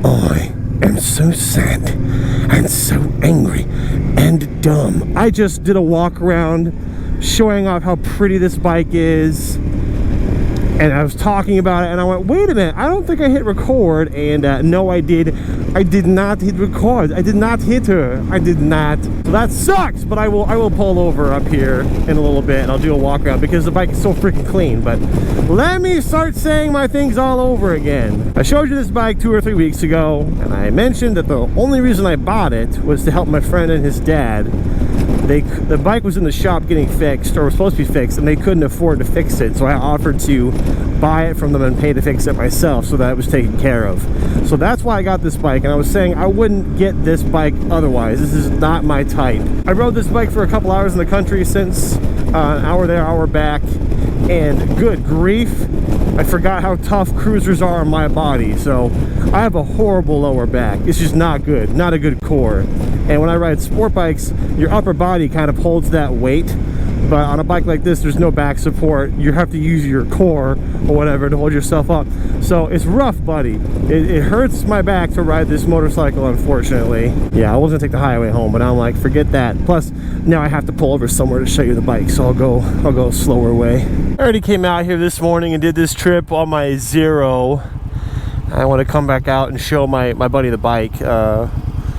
I am so sad and so angry and dumb. I just did a walk around showing off how pretty this bike is, and I was talking about it, and I went, wait a minute, I don't think I hit record. And no, I did not hit record. I did not hit her. I did not. So that sucks, but I will pull over up here in a little bit, and I'll do a walk around because the bike is so freaking clean. But let me start saying my things all over again. I showed you this bike 2 or 3 weeks ago, and I mentioned that the only reason I bought it was to help my friend and his dad. The bike was in the shop getting fixed, or was supposed to be fixed, and they couldn't afford to fix it, so I offered to buy it from them and pay to fix it myself so that it was taken care of. So that's why I got this bike, and I was saying I wouldn't get this bike otherwise. This is not my type. I rode this bike for a couple hours in the country since, an hour there, hour back, and good grief, I forgot how tough cruisers are on my body. So I have a horrible lower back. It's just not good, not a good core. And when I ride sport bikes, your upper body kind of holds that weight, but on a bike like this, there's no back support. You have to use your core or whatever to hold yourself up. So it's rough, buddy. It hurts my back to ride this motorcycle, unfortunately. Yeah, I was gonna take the highway home, but I'm like, forget that. Plus, now I have to pull over somewhere to show you the bike, so I'll go a slower way. I already came out here this morning and did this trip on my Zero. I want to come back out and show my buddy the bike,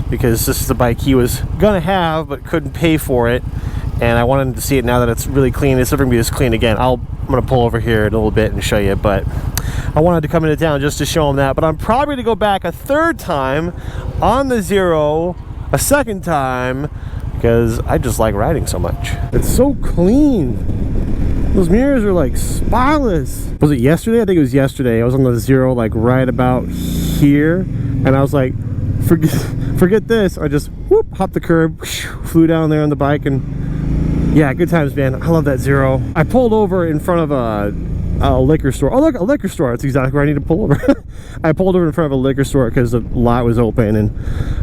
because this is the bike he was gonna have but couldn't pay for it, and I wanted him to see it now that it's really clean. It's never gonna be this clean again. I'm gonna pull over here in a little bit and show you, but I wanted to come into town just to show him that. But I'm probably gonna go back a third time on the Zero, a second time, because I just like riding so much. It's so clean. Those mirrors are like spotless. Was it yesterday? I think it was yesterday. I was on the Zero like right about here, and I was like, forget this. I just whoop, hopped the curb, flew down there on the bike, and yeah, good times, man. I love that Zero. I pulled over in front of a liquor store. Oh, look, a liquor store. That's exactly where I need to pull over. I pulled over in front of a liquor store because the lot was open and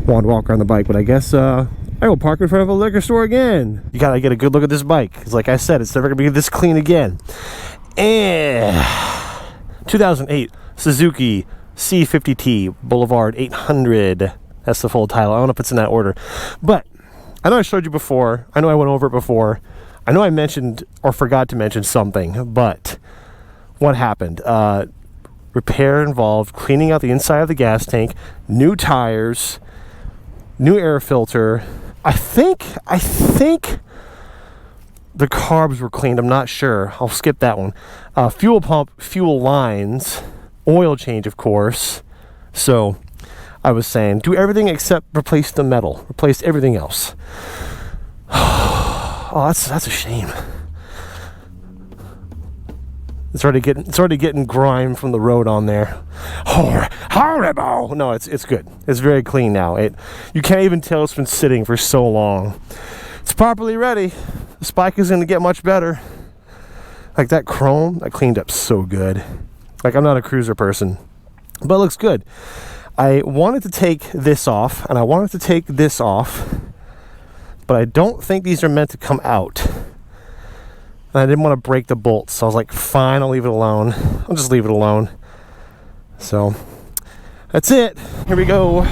wanted to walk around the bike, but I guess I will park in front of a liquor store again. You gotta get a good look at this bike, because like I said, it's never gonna be this clean again. And 2008 Suzuki C50T Boulevard 800. That's the full title. I don't know if it's in that order, but I know I showed you before. I know I went over it before. I know I mentioned or forgot to mention something, but what happened? Repair involved cleaning out the inside of the gas tank, new tires, new air filter. I think the carbs were cleaned. I'm not sure. I'll skip that one. Fuel pump, fuel lines, oil change, of course. So I was saying, do everything except replace the metal. Replace everything else. Oh, that's a shame. It's already getting grime from the road on there. Horrible. No, it's good. It's very clean now. You can't even tell it's been sitting for so long. It's properly ready. This bike is gonna get much better. Like that chrome, that cleaned up so good. Like, I'm not a cruiser person, but it looks good. I wanted to take this off, and I wanted to take this off, but I don't think these are meant to come out. And I didn't want to break the bolts, so I was like, fine, I'll leave it alone. I'll just leave it alone. So that's it. Here we go.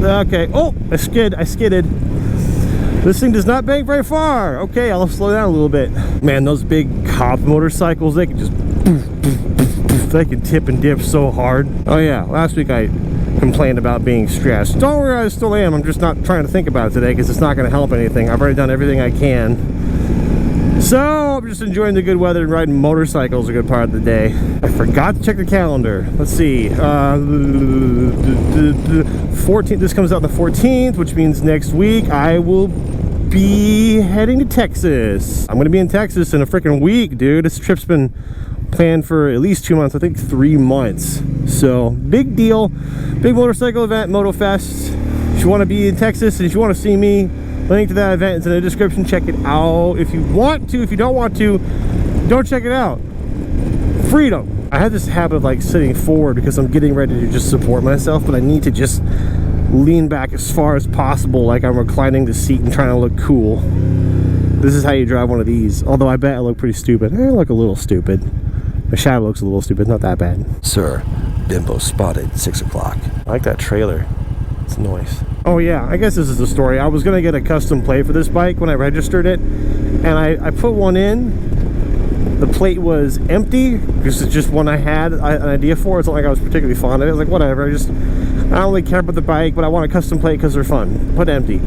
Okay. Oh, I skidded. This thing does not bank very far. Okay, I'll slow down a little bit. Man, those big cop motorcycles, they can just they can tip and dip so hard. Oh yeah, last week I complained about being stressed. Don't worry, I still am. I'm just not trying to think about it today because it's not going to help anything. I've already done everything I can. So I'm just enjoying the good weather and riding motorcycles a good part of the day. I forgot to check the calendar. Let's see. 14th. This comes out the 14th, which means next week I will be heading to Texas. I'm going to be in Texas in a freaking week, dude. This trip's been planned for at least 2 months. I think 3 months. So big deal. Big motorcycle event, MotoFest. If you want to be in Texas and if you want to see me, link to that event is in the description. Check it out if you want to. If you don't want to, don't check it out. Freedom. I had this habit of like sitting forward because I'm getting ready to just support myself, but I need to just lean back as far as possible like I'm reclining the seat and trying to look cool. This is how you drive one of these. Although I bet I look pretty stupid. I look a little stupid. My shadow looks a little stupid, not that bad. Sir, Bimbo spotted 6 o'clock. I like that trailer. It's nice. Oh yeah, I guess this is the story. I was gonna get a custom plate for this bike when I registered it, and I put one in. The plate was empty because it's just one I had an idea for. It's not like I was particularly fond of it. I was like, whatever. I don't really care about the bike, but I want a custom plate because they're fun. Put empty.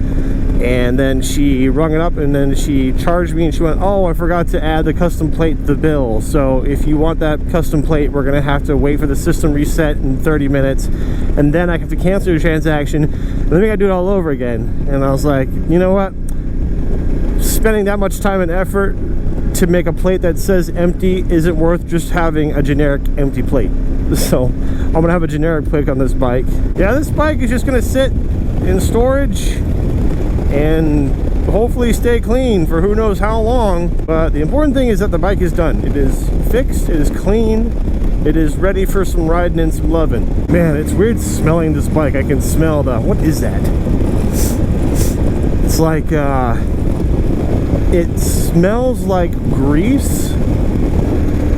And then she rung it up, and then she charged me, and she went, oh, I forgot to add the custom plate to the bill. So if you want that custom plate, we're going to have to wait for the system reset in 30 minutes. And then I have to cancel your transaction. And then we got to do it all over again. And I was like, you know what? Spending that much time and effort to make a plate that says empty isn't worth just having a generic empty plate. So I'm going to have a generic plate on this bike. Yeah, this bike is just going to sit in storage and hopefully stay clean for who knows how long. But the important thing is that the bike is done. It is fixed, it is clean, it is ready for some riding and some loving. Man, it's weird smelling this bike. I can smell the, what is that? It's like it smells like grease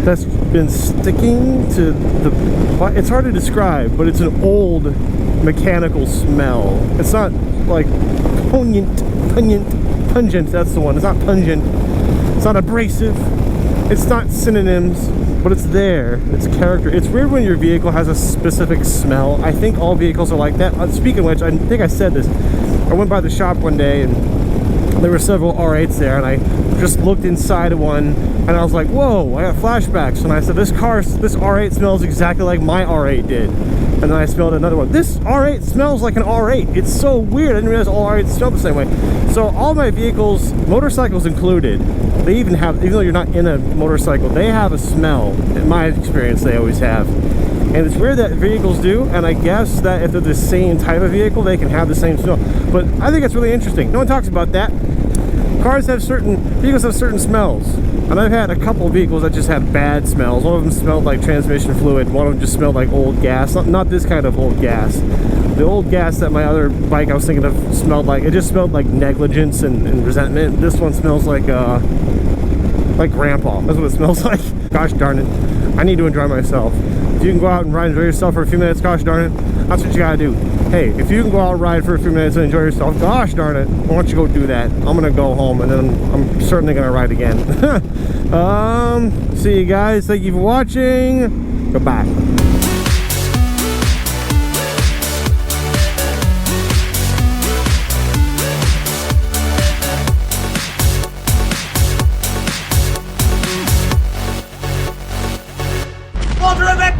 that's been sticking to the, it's hard to describe, but it's an old mechanical smell. It's not like pungent, that's the one. It's not pungent, it's not abrasive, it's not synonyms, but it's there. It's character. It's weird when your vehicle has a specific smell. I think all vehicles are like that. Speaking of which, I think I said this. I went by the shop one day and there were several R8s there, and I just looked inside of one and I was like, whoa, I got flashbacks. And I said, this R8 smells exactly like my R8 did. And then I smelled another one. This R8 smells like an R8. It's so weird. I didn't realize all R8s smell the same way. So all my vehicles, motorcycles included, they even have, even though you're not in a motorcycle, they have a smell. In my experience, they always have. And it's weird that vehicles do, and I guess that if they're the same type of vehicle, they can have the same smell. But I think it's really interesting. No one talks about that. Vehicles have certain smells. And I've had a couple of vehicles that just had bad smells. One of them smelled like transmission fluid. One of them just smelled like old gas. Not this kind of old gas. The old gas that my other bike I was thinking of smelled like, it just smelled like negligence and resentment. This one smells like grandpa. That's what it smells like. Gosh darn it. I need to enjoy myself. If you can go out and ride and enjoy yourself for a few minutes, gosh darn it, that's what you gotta do. Hey, if you can go out and ride for a few minutes and enjoy yourself, gosh darn it, why don't you go do that? I'm gonna go home and then I'm certainly gonna ride again. See you guys. Thank you for watching. Goodbye. Walter,